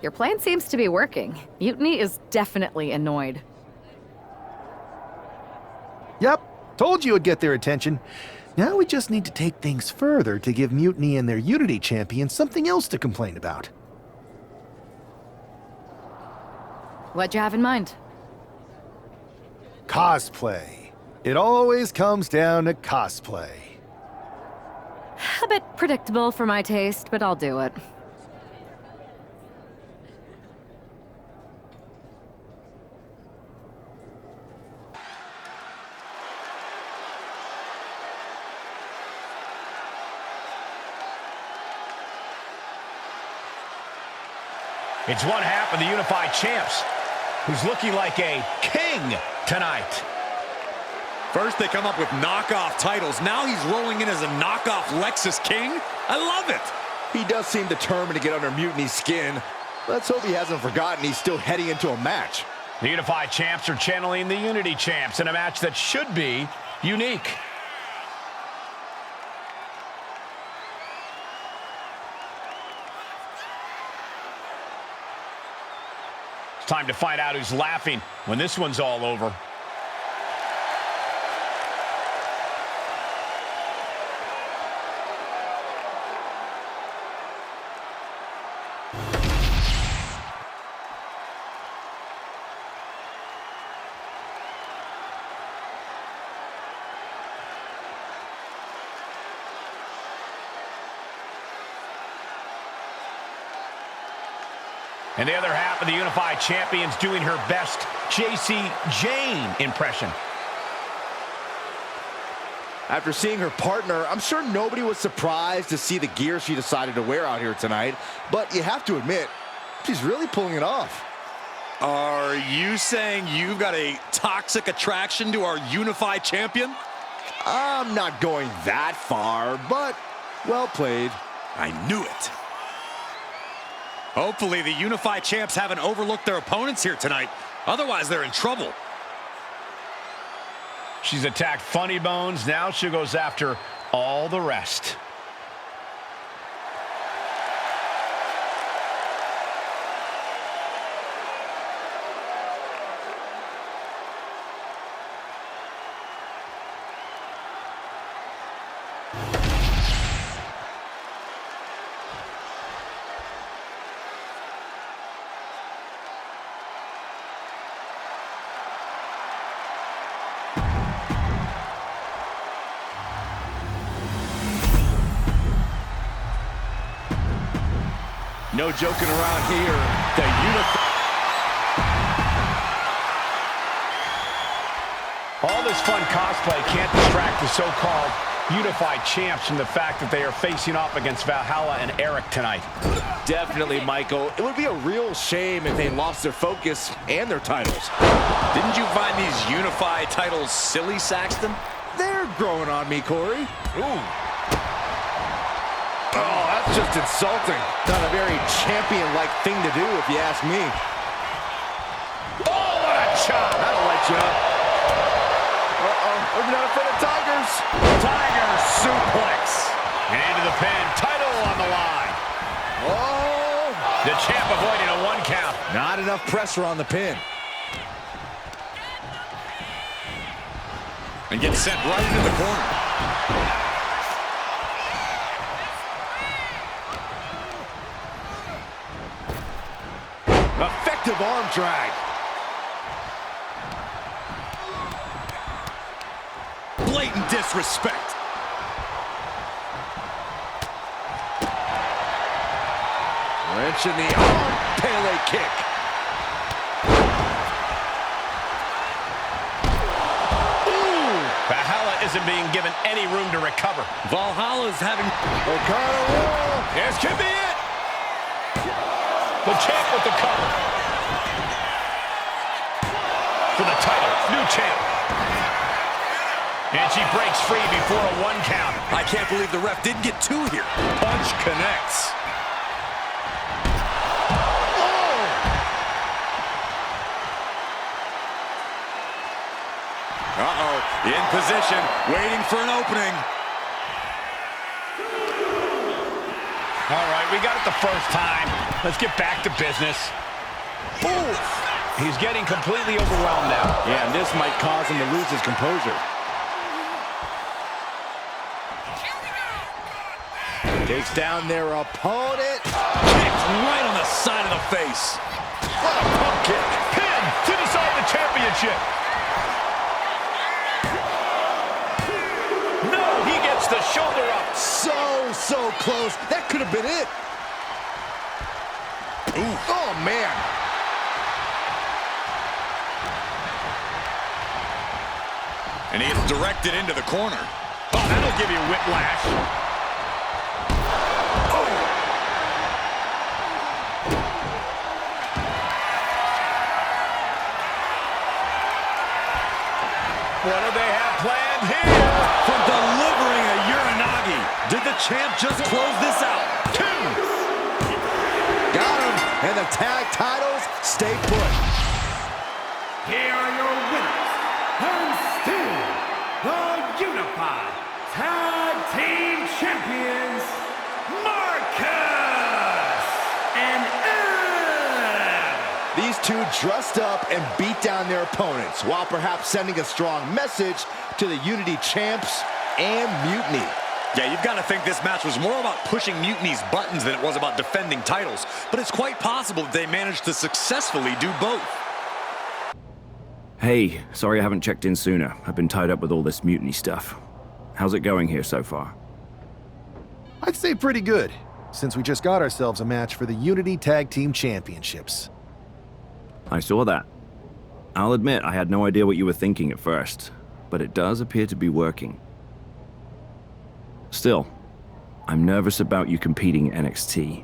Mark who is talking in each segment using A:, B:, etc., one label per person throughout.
A: Your plan seems to be working. Mutiny is definitely annoyed.
B: Yep, told you it'd get their attention. Now we just need to take things further to give Mutiny and their Unity champion something else to complain about.
A: What'd you have in mind?
B: Cosplay. It always comes down to cosplay.
A: A bit predictable for my taste, but I'll do it.
C: It's one half of the Unified Champs, who's looking like a king tonight.
D: First they come up with knockoff titles. Now he's rolling in as a knockoff Lexus King. I love it.
E: He does seem determined to get under Mutiny's skin. Let's hope he hasn't forgotten he's still heading into a match.
C: The Unified Champs are channeling the Unity Champs in a match that should be unique. It's time to find out who's laughing when this one's all over. And the other half of the Unified Champions doing her best JC Jane impression.
E: After seeing her partner, I'm sure nobody was surprised to see the gear she decided to wear out here tonight. But you have to admit, she's really pulling it off.
D: Are you saying you've got a toxic attraction to our Unified Champion?
E: I'm not going that far, but well played.
D: I knew it. Hopefully the Unified Champs haven't overlooked their opponents here tonight. Otherwise, they're in trouble.
C: She's attacked Funny Bones. Now she goes after all the rest.
E: No joking around here. The
C: All this fun cosplay can't distract the so-called Unified Champs from the fact that they are facing off against Valhalla and Eric tonight.
E: Definitely, Michael. It would be a real shame if they lost their focus and their titles.
D: Didn't you find these Unified titles silly, Saxton?
E: They're growing on me, Corey.
D: Ooh.
E: Oh, that's just insulting. Not a very champion-like thing to do, if you ask me.
D: Oh, what a chop!
E: That'll light you up. Uh-oh, we're not afraid of tigers.
C: Tiger suplex. And into the pin. Title on the line.
E: Oh!
C: The champ avoiding a 1 count.
E: Not enough pressure on the pin.
D: And gets sent right into the corner.
E: Effective arm drag.
D: Blatant disrespect.
E: Wrench in the arm. Pele kick.
C: Valhalla isn't being given any room to recover.
D: Valhalla's having...
E: O'Connor roll.
D: This could be it.
C: The champ with the cover. For the title, new champ. And she breaks free before a 1 count.
D: I can't believe the ref didn't get 2 here. Punch connects. Uh-oh, in position, waiting for an opening.
C: All right, we got it the first time. Let's get back to business. Ooh. He's getting completely overwhelmed now.
E: Yeah, and this might cause him to lose his composure. Takes down their opponent.
D: Kicked right on the side of the face.
C: What a pump kick. Pin to decide the championship. No, he gets the shoulder up.
E: So close. That could have been it. Ooh. Oh, man.
D: And he gets directed into the corner. Oh, that'll give you whiplash.
C: What do they have planned here?
D: From delivering a Uranagi. Did the champ just close this out? 2.
E: Got him. And the tag titles stay put.
F: Here are your winners, and still the Unified Tag Team Champions, Marcus and Ed.
E: These two dressed up and beat down their opponents, while perhaps sending a strong message to the Unity champs and Mutiny.
D: Yeah, you've got to think this match was more about pushing Mutiny's buttons than it was about defending titles. But it's quite possible that they managed to successfully do both.
G: Hey, sorry I haven't checked in sooner. I've been tied up with all this Mutiny stuff. How's it going here so far?
B: I'd say pretty good, since we just got ourselves a match for the Unity Tag Team Championships.
G: I saw that. I'll admit I had no idea what you were thinking at first, but it does appear to be working. Still, I'm nervous about you competing in NXT.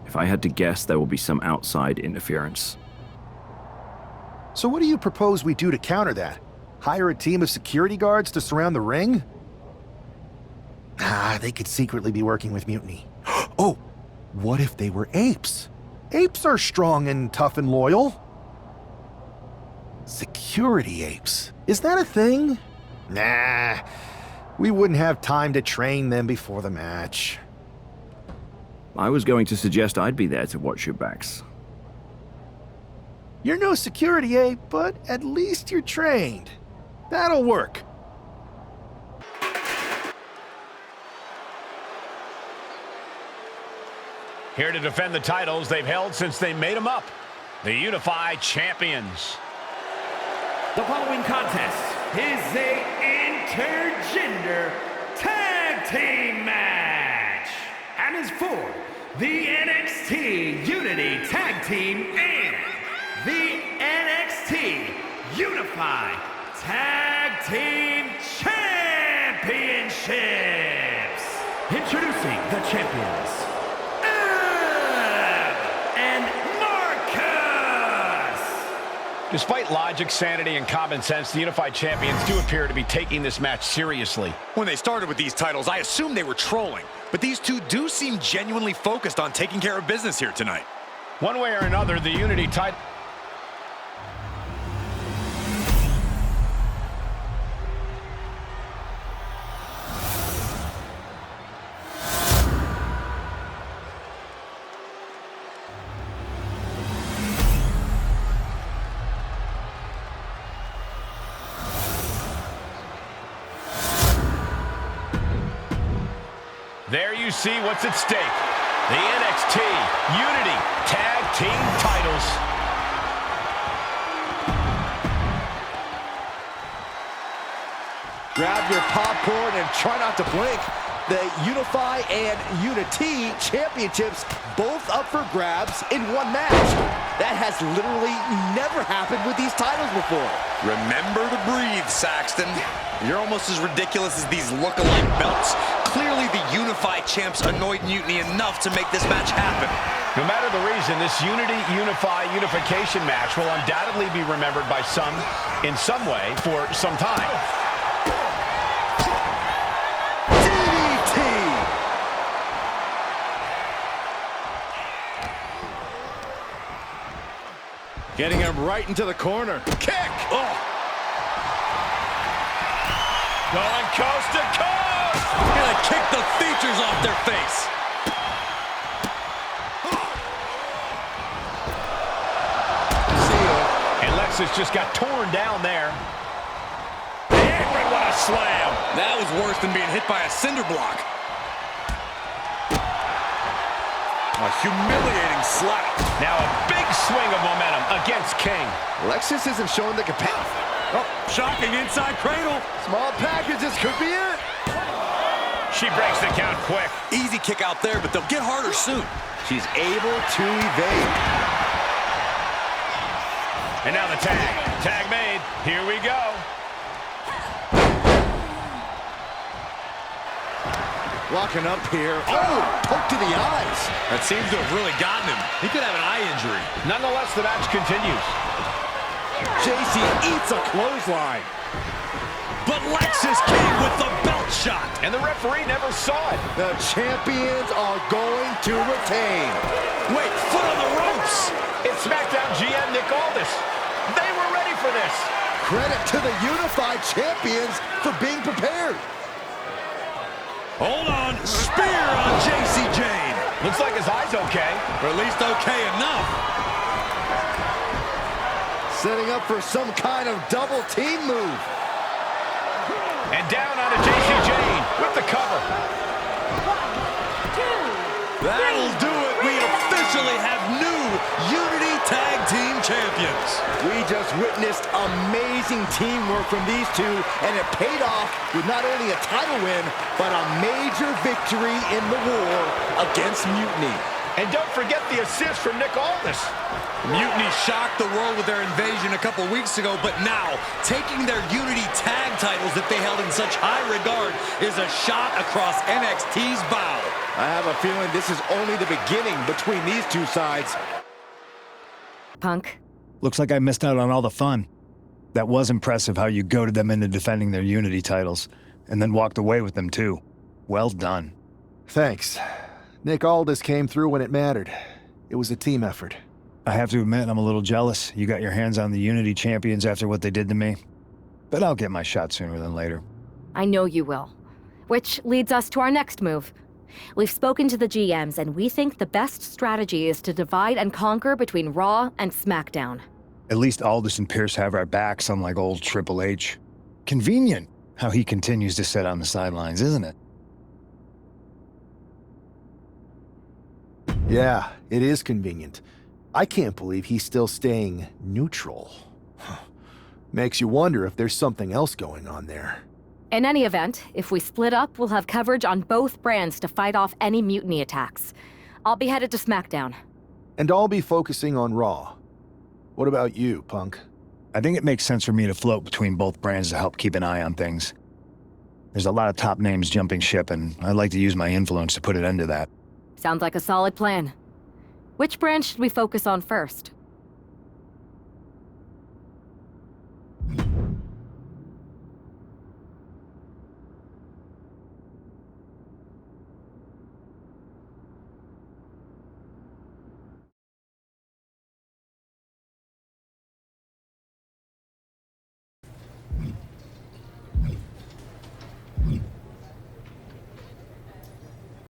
G: If I had to guess, there will be some outside interference.
B: So what do you propose we do to counter that? Hire a team of security guards to surround the ring? Ah, they could secretly be working with Mutiny. Oh, what if they were apes? Apes are strong and tough and loyal. Security apes. Is that a thing? Nah, we wouldn't have time to train them before the match.
G: I was going to suggest I'd be there to watch your backs.
B: You're no security ape, but at least you're trained. That'll work.
C: Here to defend the titles they've held since they made them up. The Unified Champions.
F: The following contest is a intergender tag team match and is for the NXT Unity Tag Team and the NXT Unified Tag Team Championships. Introducing the champions, Ed and Marcus.
C: Despite logic, sanity, and common sense, the Unified Champions do appear to be taking this match seriously.
D: When they started with these titles, I assumed they were trolling. But these two do seem genuinely focused on taking care of business here tonight.
C: One way or another, the Unity title... There you see what's at stake. The NXT Unity Tag Team titles.
E: Grab your popcorn and try not to blink. The Unify and Unity Championships both up for grabs in one match. That has literally never happened with these titles before.
D: Remember to breathe, Saxton. You're almost as ridiculous as these look-alike belts. Clearly, the Unified Champs annoyed Mutiny enough to make this match happen.
C: No matter the reason, this unification match will undoubtedly be remembered by some in some way for some time.
E: DDT! Getting him right into the corner.
D: Kick! Oh! Going coast to coast! Gonna kick the features off their face.
C: Alexis just got torn down there. The apron, what a slam.
D: That was worse than being hit by a cinder block. A humiliating slap.
C: Now a big swing of momentum against King.
E: Alexis isn't showing the capacity.
D: Oh, shocking inside cradle.
E: Small packages could be it.
C: She breaks the count quick.
D: Easy kick out there, but they'll get harder soon.
E: She's able to evade.
C: And now the tag. Tag made. Here we go.
E: Walking up here. Oh, poke to the eyes.
D: That seems to have really gotten him. He could have an eye injury.
C: Nonetheless, the match continues.
E: JC eats a clothesline.
D: But Lexis came with the belt shot.
C: And the referee never saw it.
E: The champions are going to retain.
D: Wait, foot on the ropes.
C: It's SmackDown GM Nick Aldis. They were ready for this.
E: Credit to the unified champions for being prepared.
D: Hold on. Spear on JC Jane.
C: Looks like his eye's okay.
D: Or at least okay enough.
E: Setting up for some kind of double team move.
C: And down onto JC Jane with the cover.
A: 1, 2,
D: That'll do it. We officially have new Unity Tag Team Champions.
E: We just witnessed amazing teamwork from these two, and it paid off with not only a title win, but a major victory in the war against Mutiny.
C: And don't forget the assist from Nick Aldis.
D: Mutiny shocked the world with their invasion a couple weeks ago, but now taking their Unity Tag titles that they held in such high regard is a shot across NXT's bow.
E: I have a feeling this is only the beginning between these two sides.
A: Punk.
H: Looks like I missed out on all the fun. That was impressive how you goaded them into defending their Unity titles, and then walked away with them too. Well done.
B: Thanks. Nick Aldis came through when it mattered. It was a team effort.
H: I have to admit, I'm a little jealous. You got your hands on the Unity champions after what they did to me. But I'll get my shot sooner than later.
A: I know you will. Which leads us to our next move. We've spoken to the GMs, and we think the best strategy is to divide and conquer between Raw and SmackDown.
H: At least Aldis and Pierce have our backs, unlike old Triple H. Convenient how he continues to sit on the sidelines, isn't it?
B: Yeah, it is convenient. I can't believe he's still staying neutral. Makes you wonder if there's something else going on there.
A: In any event, if we split up, we'll have coverage on both brands to fight off any mutiny attacks. I'll be headed to SmackDown.
B: And I'll be focusing on Raw. What about you, Punk?
H: I think it makes sense for me to float between both brands to help keep an eye on things. There's a lot of top names jumping ship, and I'd like to use my influence to put an end to that.
A: Sounds like a solid plan. Which brand should we focus on first?